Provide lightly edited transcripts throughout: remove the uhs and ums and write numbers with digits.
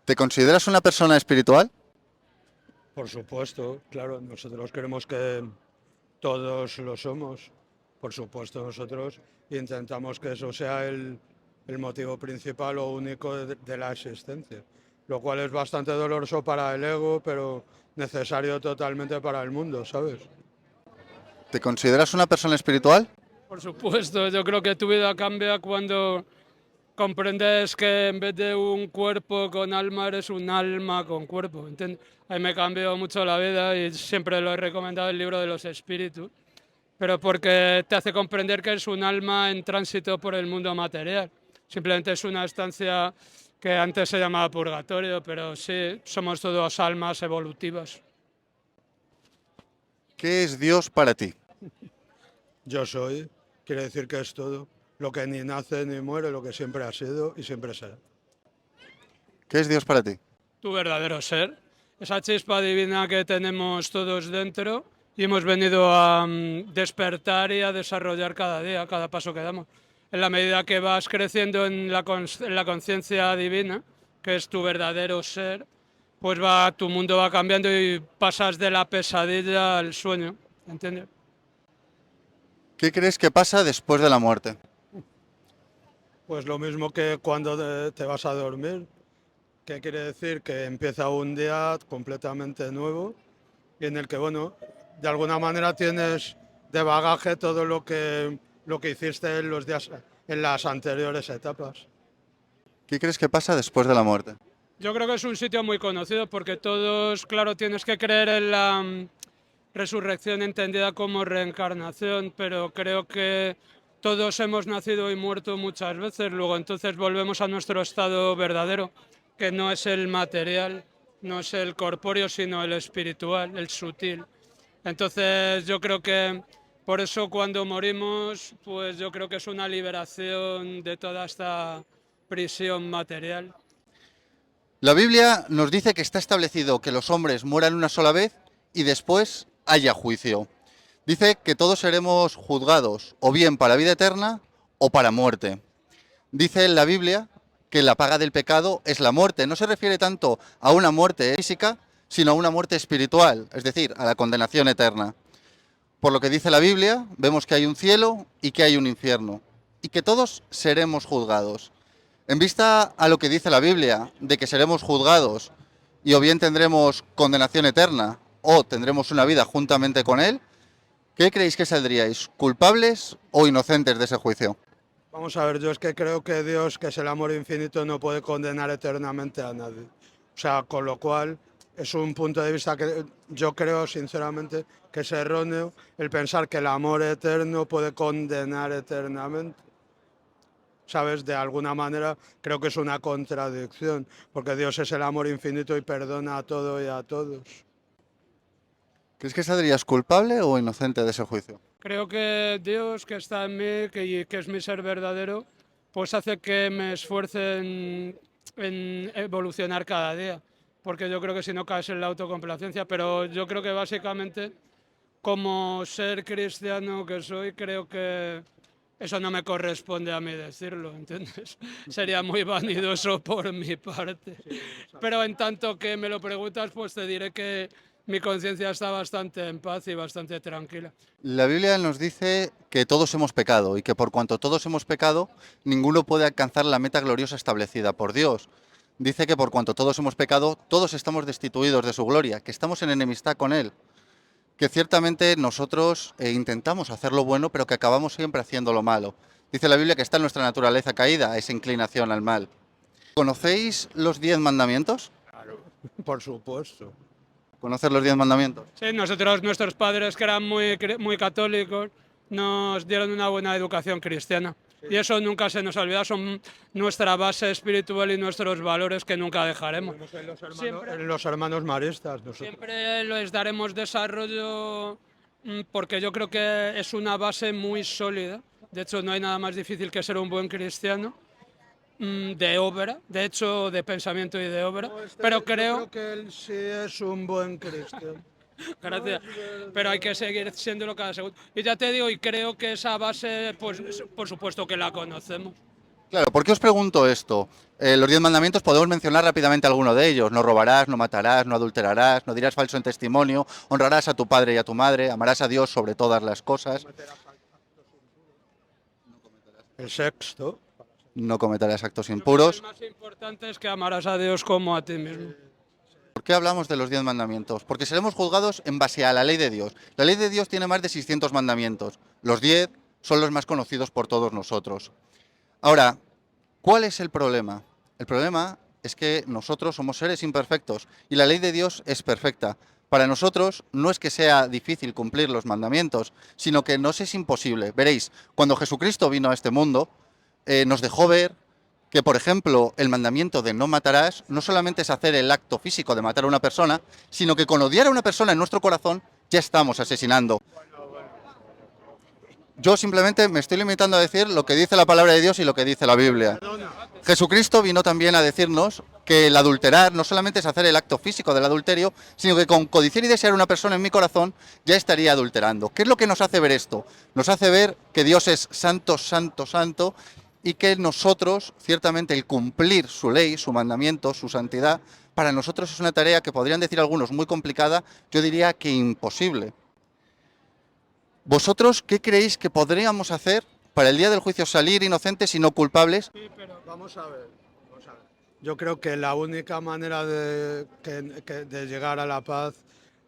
¿Te consideras una persona espiritual? Por supuesto, claro, nosotros creemos que todos lo somos. Por supuesto, nosotros intentamos que eso sea el motivo principal o único de la existencia, lo cual es bastante doloroso para el ego, pero necesario totalmente para el mundo, ¿sabes? ¿Te consideras una persona espiritual? Por supuesto, yo creo que tu vida cambia cuando comprendes que en vez de un cuerpo con alma eres un alma con cuerpo. ¿Entiendes? A mí me cambió mucho la vida y siempre lo he recomendado el libro de los espíritus, pero porque te hace comprender que es un alma en tránsito por el mundo material. Simplemente es una estancia que antes se llamaba purgatorio, pero sí, somos todos almas evolutivas. ¿Qué es Dios para ti? Yo soy, quiere decir que es todo, lo que ni nace ni muere, lo que siempre ha sido y siempre será. ¿Qué es Dios para ti? Tu verdadero ser, esa chispa divina que tenemos todos dentro y hemos venido a despertar y a desarrollar cada día, cada paso que damos. En la medida que vas creciendo en la conciencia divina, que es tu verdadero ser, pues tu mundo va cambiando y pasas de la pesadilla al sueño, ¿entiendes? ¿Qué crees que pasa después de la muerte? Pues lo mismo que cuando te vas a dormir, que quiere decir que empieza un día completamente nuevo y en el que, bueno, de alguna manera tienes de bagaje todo lo que hiciste en los días, en las anteriores etapas. ¿Qué crees que pasa después de la muerte? Yo creo que es un sitio muy conocido porque todos, claro, tienes que creer en la resurrección entendida como reencarnación, pero creo que todos hemos nacido y muerto muchas veces, luego entonces volvemos a nuestro estado verdadero, que no es el material, no es el corpóreo, sino el espiritual, el sutil. Entonces yo creo que por eso cuando morimos, pues yo creo que es una liberación de toda esta prisión material. La Biblia nos dice que está establecido que los hombres mueran una sola vez y después haya juicio. Dice que todos seremos juzgados o bien para vida eterna o para muerte. Dice en la Biblia que la paga del pecado es la muerte. No se refiere tanto a una muerte física, sino a una muerte espiritual, es decir, a la condenación eterna. Por lo que dice la Biblia, vemos que hay un cielo y que hay un infierno, y que todos seremos juzgados. En vista a lo que dice la Biblia, de que seremos juzgados y o bien tendremos condenación eterna o tendremos una vida juntamente con Él, ¿qué creéis que saldríais? ¿Culpables o inocentes de ese juicio? Vamos a ver, yo es que creo que Dios, que es el amor infinito, no puede condenar eternamente a nadie. O sea, con lo cual es un punto de vista que yo creo sinceramente que es erróneo el pensar que el amor eterno puede condenar eternamente. ¿Sabes? De alguna manera creo que es una contradicción, porque Dios es el amor infinito y perdona a todo y a todos. ¿Crees que saldrías culpable o inocente de ese juicio? Creo que Dios que está en mí, que es mi ser verdadero, pues hace que me esfuerce en evolucionar cada día, porque yo creo que si no caes en la autocomplacencia, pero yo creo que básicamente como ser cristiano que soy, creo que eso no me corresponde a mí decirlo, ¿entiendes? Sería muy vanidoso por mi parte. Pero en tanto que me lo preguntas, pues te diré que mi conciencia está bastante en paz y bastante tranquila. La Biblia nos dice que todos hemos pecado y que por cuanto todos hemos pecado, ninguno puede alcanzar la meta gloriosa establecida por Dios. Dice que por cuanto todos hemos pecado, todos estamos destituidos de su gloria, que estamos en enemistad con Él, que ciertamente nosotros intentamos hacer lo bueno, pero que acabamos siempre haciendo lo malo. Dice la Biblia que está en nuestra naturaleza caída, esa inclinación al mal. ¿Conocéis los 10 mandamientos? Claro, por supuesto. ¿Conocer los 10 mandamientos? Sí, nosotros, nuestros padres que eran muy católicos, nos dieron una buena educación cristiana. Y eso nunca se nos olvida, son nuestra base espiritual y nuestros valores que nunca dejaremos. En los hermanos maristas, nosotros. Siempre les daremos desarrollo porque yo creo que es una base muy sólida. De hecho, no hay nada más difícil que ser un buen cristiano de obra, de hecho, de pensamiento y de obra. Pero Yo creo, creo que él sí es un buen cristiano. gracias, pero hay que seguir siéndolo cada segundo. Y ya te digo, y creo que esa base, pues por supuesto que la conocemos. Claro, ¿por qué os pregunto esto? Los 10 mandamientos podemos mencionar rápidamente alguno de ellos. No robarás, no matarás, no adulterarás, no dirás falso en testimonio, honrarás a tu padre y a tu madre, amarás a Dios sobre todas las cosas, El sexto, no cometerás actos Yo creo que el impuros. más importante es que amarás a Dios como a ti mismo. ¿Por qué hablamos de los 10 mandamientos? Porque seremos juzgados en base a la ley de Dios. La ley de Dios tiene más de 600 mandamientos. Los 10 son los más conocidos por todos nosotros. Ahora, ¿cuál es el problema? El problema es que nosotros somos seres imperfectos y la ley de Dios es perfecta. Para nosotros no es que sea difícil cumplir los mandamientos, sino que nos es imposible. Veréis, cuando Jesucristo vino a este mundo, nos dejó ver que, por ejemplo, el mandamiento de no matarás no solamente es hacer el acto físico de matar a una persona, sino que con odiar a una persona en nuestro corazón ya estamos asesinando. Yo simplemente me estoy limitando a decir lo que dice la palabra de Dios y lo que dice la Biblia. Jesucristo vino también a decirnos que el adulterar no solamente es hacer el acto físico del adulterio, sino que con codiciar y desear una persona en mi corazón ya estaría adulterando. ¿Qué es lo que nos hace ver esto? Nos hace ver que Dios es santo, santo, santo y que nosotros, ciertamente, el cumplir su ley, su mandamiento, su santidad, para nosotros es una tarea que podrían decir algunos muy complicada, yo diría que imposible. ¿Vosotros qué creéis que podríamos hacer para el día del juicio salir inocentes y no culpables? Sí, pero vamos a ver, vamos a ver. Yo creo que la única manera de llegar a la paz,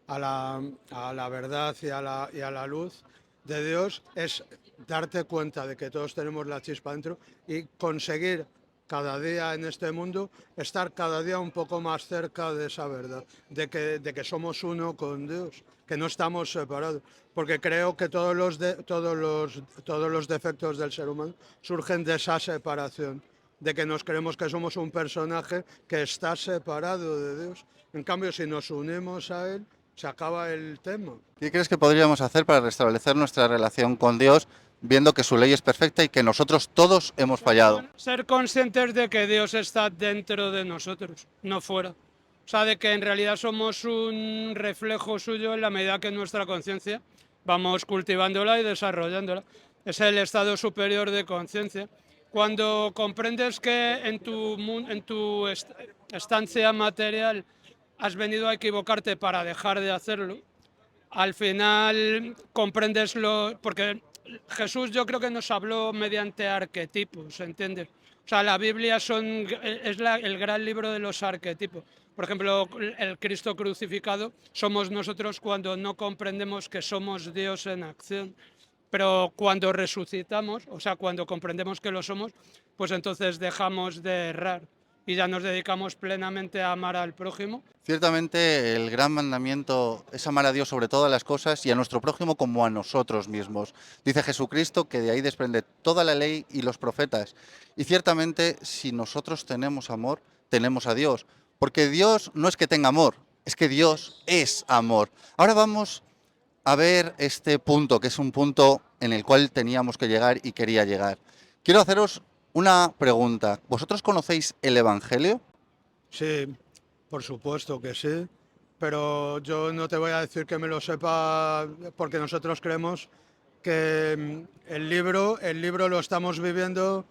a la verdad y a la luz de Dios es darte cuenta de que todos tenemos la chispa dentro y conseguir cada día en este mundo estar cada día un poco más cerca de esa verdad, de que somos uno con Dios, que no estamos separados, porque creo que todos los defectos del ser humano surgen de esa separación, de que nos creemos que somos un personaje que está separado de Dios. En cambio, si nos unimos a Él, se acaba el tema. ¿Qué crees que podríamos hacer para restablecer nuestra relación con Dios, viendo que su ley es perfecta y que nosotros todos hemos fallado? ser conscientes de que Dios está dentro de nosotros, no fuera. O sea, de que en realidad somos un reflejo suyo en la medida que nuestra conciencia vamos cultivándola y desarrollándola. Es el estado superior de conciencia. Cuando comprendes que en tu estancia material has venido a equivocarte para dejar de hacerlo, al final comprendes porque Jesús yo creo que nos habló mediante arquetipos, ¿entiendes? O sea, la Biblia el gran libro de los arquetipos. Por ejemplo, el Cristo crucificado somos nosotros cuando no comprendemos que somos Dios en acción. Pero cuando resucitamos, o sea, cuando comprendemos que lo somos, pues entonces dejamos de errar y ya nos dedicamos plenamente a amar al prójimo. Ciertamente el gran mandamiento es amar a Dios sobre todas las cosas y a nuestro prójimo como a nosotros mismos. Dice Jesucristo que de ahí desprende toda la ley y los profetas. Y ciertamente si nosotros tenemos amor, tenemos a Dios. Porque Dios no es que tenga amor, es que Dios es amor. Ahora vamos a ver este punto, que es un punto en el cual teníamos que llegar y quería llegar. Quiero haceros una pregunta. ¿Vosotros conocéis el Evangelio? Sí, por supuesto que sí, pero yo no te voy a decir que me lo sepa porque nosotros creemos que el libro lo estamos viviendo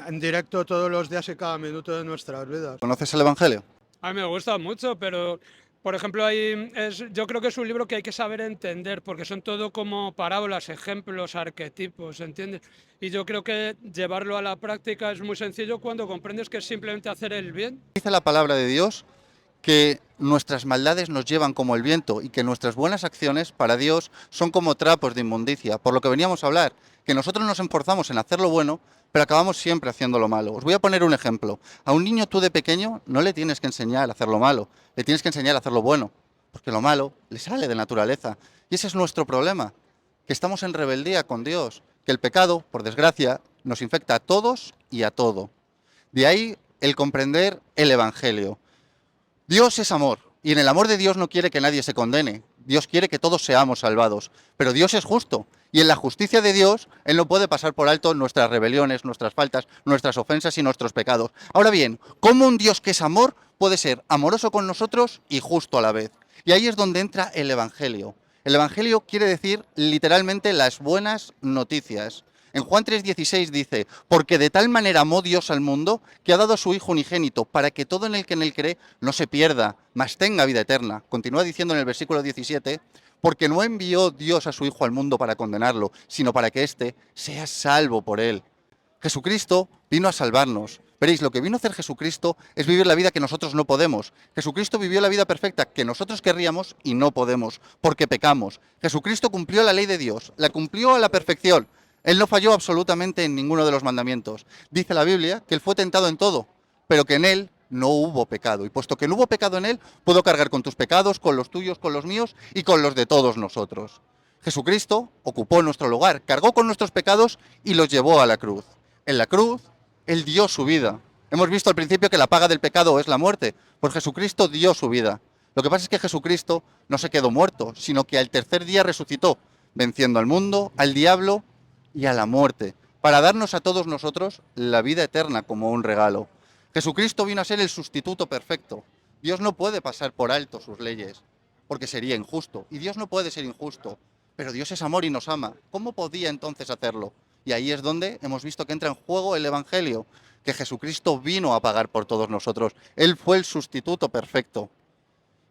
en directo todos los días y cada minuto de nuestras vidas. ¿Conoces el Evangelio? A mí me gusta mucho, pero por ejemplo, yo creo que es un libro que hay que saber entender, porque son todo como parábolas, ejemplos, arquetipos, ¿entiendes? Y yo creo que llevarlo a la práctica es muy sencillo cuando comprendes que es simplemente hacer el bien. Dice la palabra de Dios que nuestras maldades nos llevan como el viento y que nuestras buenas acciones para Dios son como trapos de inmundicia. Por lo que veníamos a hablar, que nosotros nos esforzamos en hacer lo bueno, pero acabamos siempre haciendo lo malo. Os voy a poner un ejemplo. A un niño tú de pequeño no le tienes que enseñar a hacer lo malo, le tienes que enseñar a hacer lo bueno, porque lo malo le sale de naturaleza. Y ese es nuestro problema, que estamos en rebeldía con Dios, que el pecado, por desgracia, nos infecta a todos y a todo. De ahí el comprender el Evangelio. Dios es amor, y en el amor de Dios no quiere que nadie se condene. Dios quiere que todos seamos salvados. Pero Dios es justo, y en la justicia de Dios, Él no puede pasar por alto nuestras rebeliones, nuestras faltas, nuestras ofensas y nuestros pecados. Ahora bien, ¿cómo un Dios que es amor puede ser amoroso con nosotros y justo a la vez? Y ahí es donde entra el Evangelio. El Evangelio quiere decir literalmente las buenas noticias. En Juan 3:16 dice, porque de tal manera amó Dios al mundo que ha dado a su Hijo unigénito para que todo en el que en él cree no se pierda, mas tenga vida eterna. Continúa diciendo en el versículo 17, porque no envió Dios a su Hijo al mundo para condenarlo, sino para que éste sea salvo por él. Jesucristo vino a salvarnos. Veréis, lo que vino a hacer Jesucristo es vivir la vida que nosotros no podemos. Jesucristo vivió la vida perfecta que nosotros querríamos y no podemos, porque pecamos. Jesucristo cumplió la ley de Dios, la cumplió a la perfección. Él no falló absolutamente en ninguno de los mandamientos. Dice la Biblia que Él fue tentado en todo, pero que en Él no hubo pecado. Y puesto que no hubo pecado en Él, puedo cargar con tus pecados, con los tuyos, con los míos y con los de todos nosotros. Jesucristo ocupó nuestro lugar, cargó con nuestros pecados y los llevó a la cruz. En la cruz, Él dio su vida. Hemos visto al principio que la paga del pecado es la muerte, pues Jesucristo dio su vida. Lo que pasa es que Jesucristo no se quedó muerto, sino que al tercer día resucitó, venciendo al mundo, al diablo y a la muerte, para darnos a todos nosotros la vida eterna como un regalo. Jesucristo vino a ser el sustituto perfecto. Dios no puede pasar por alto sus leyes, porque sería injusto, y Dios no puede ser injusto, pero Dios es amor y nos ama. ¿Cómo podía entonces hacerlo? Y ahí es donde hemos visto que entra en juego el Evangelio, que Jesucristo vino a pagar por todos nosotros. Él fue el sustituto perfecto.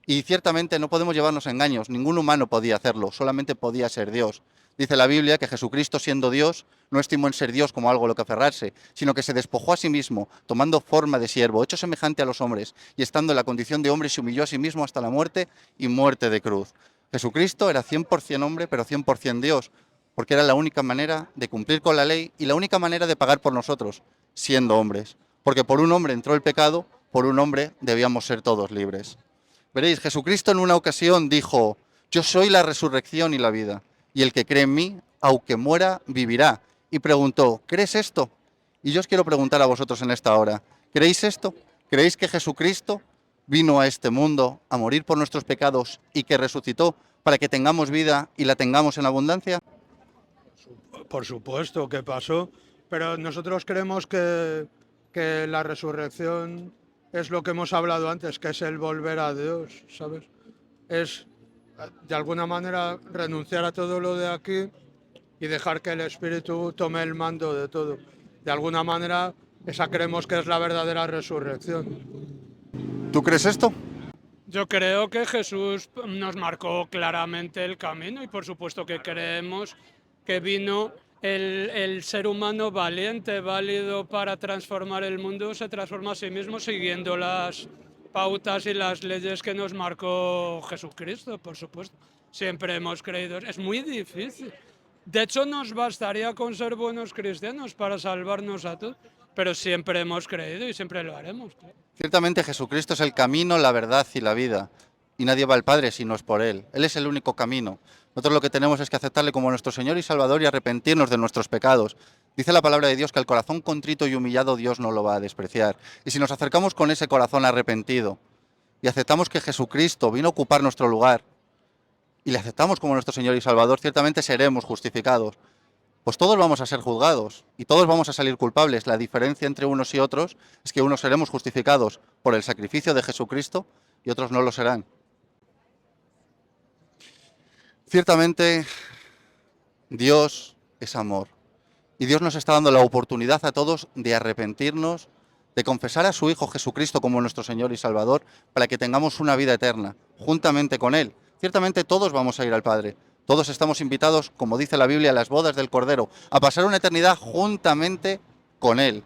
Y ciertamente no podemos llevarnos a engaños, ningún humano podía hacerlo, solamente podía ser Dios. Dice la Biblia que Jesucristo, siendo Dios, no estimó en ser Dios como algo a lo que aferrarse, sino que se despojó a sí mismo, tomando forma de siervo, hecho semejante a los hombres, y estando en la condición de hombre se humilló a sí mismo hasta la muerte y muerte de cruz. Jesucristo era 100% hombre, pero 100% Dios, porque era la única manera de cumplir con la ley y la única manera de pagar por nosotros, siendo hombres. Porque por un hombre entró el pecado, por un hombre debíamos ser todos libres. Veréis, Jesucristo en una ocasión dijo, yo soy la resurrección y la vida, y el que cree en mí, aunque muera, vivirá. Y preguntó, ¿crees esto? Y yo os quiero preguntar a vosotros en esta hora, ¿creéis esto? ¿Creéis que Jesucristo vino a este mundo a morir por nuestros pecados y que resucitó para que tengamos vida y la tengamos en abundancia? Por supuesto que pasó, pero nosotros creemos que la resurrección es lo que hemos hablado antes, que es el volver a Dios, ¿sabes? Es, de alguna manera, renunciar a todo lo de aquí y dejar que el Espíritu tome el mando de todo. De alguna manera, esa creemos que es la verdadera resurrección. ¿Tú crees esto? Yo creo que Jesús nos marcó claramente el camino y por supuesto que creemos que vino el ser humano valiente, válido para transformar el mundo, se transforma a sí mismo siguiendo las pautas y las leyes que nos marcó Jesucristo, por supuesto. Siempre hemos creído, es muy difícil. De hecho, nos bastaría con ser buenos cristianos para salvarnos a todos, pero siempre hemos creído y siempre lo haremos. Ciertamente Jesucristo es el camino, la verdad y la vida. Y nadie va al Padre si no es por Él. Él es el único camino. Nosotros lo que tenemos es que aceptarle como nuestro Señor y Salvador y arrepentirnos de nuestros pecados. Dice la palabra de Dios que al corazón contrito y humillado Dios no lo va a despreciar. Y si nos acercamos con ese corazón arrepentido y aceptamos que Jesucristo vino a ocupar nuestro lugar y le aceptamos como nuestro Señor y Salvador, ciertamente seremos justificados. Pues todos vamos a ser juzgados y todos vamos a salir culpables. La diferencia entre unos y otros es que unos seremos justificados por el sacrificio de Jesucristo y otros no lo serán. Ciertamente, Dios es amor y Dios nos está dando la oportunidad a todos de arrepentirnos, de confesar a su Hijo Jesucristo como nuestro Señor y Salvador para que tengamos una vida eterna, juntamente con Él. Ciertamente todos vamos a ir al Padre. Todos estamos invitados, como dice la Biblia, a las bodas del Cordero, a pasar una eternidad juntamente con Él.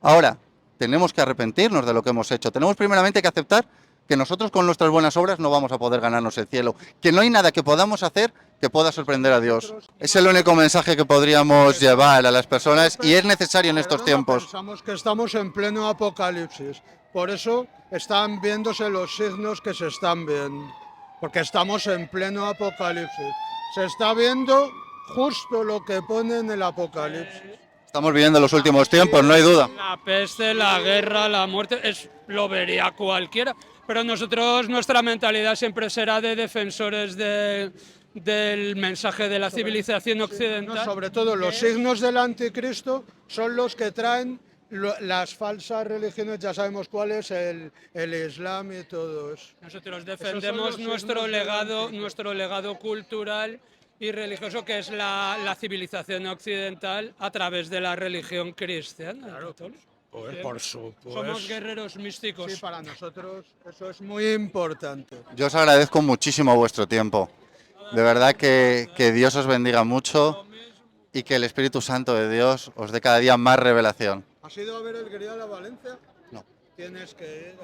Ahora, tenemos que arrepentirnos de lo que hemos hecho. Tenemos primeramente que aceptar que nosotros con nuestras buenas obras no vamos a poder ganarnos el cielo, que no hay nada que podamos hacer que pueda sorprender a Dios. Es el único mensaje que podríamos llevar a las personas y es necesario en estos tiempos. Pensamos que estamos en pleno apocalipsis, por eso están viéndose los signos que se están viendo, porque estamos en pleno apocalipsis. Se está viendo justo lo que pone en el apocalipsis. Estamos viviendo los últimos tiempos, no hay duda. La peste, la guerra, la muerte, lo vería cualquiera. Pero nosotros, nuestra mentalidad siempre será de defensores del mensaje de la civilización occidental. No, sobre todo los signos del anticristo son los que traen las falsas religiones, ya sabemos cuál es, el Islam y todo eso. Nosotros defendemos nuestro legado cultural y religioso que es la civilización occidental a través de la religión cristiana. Claro, católica. Pues, Sí. por supuesto. Somos guerreros místicos. Sí, para nosotros eso es muy importante. Yo os agradezco muchísimo vuestro tiempo. De verdad que Dios os bendiga mucho y que el Espíritu Santo de Dios os dé cada día más revelación. ¿Has ido a ver el Grial a Valencia? No. Tienes que ir.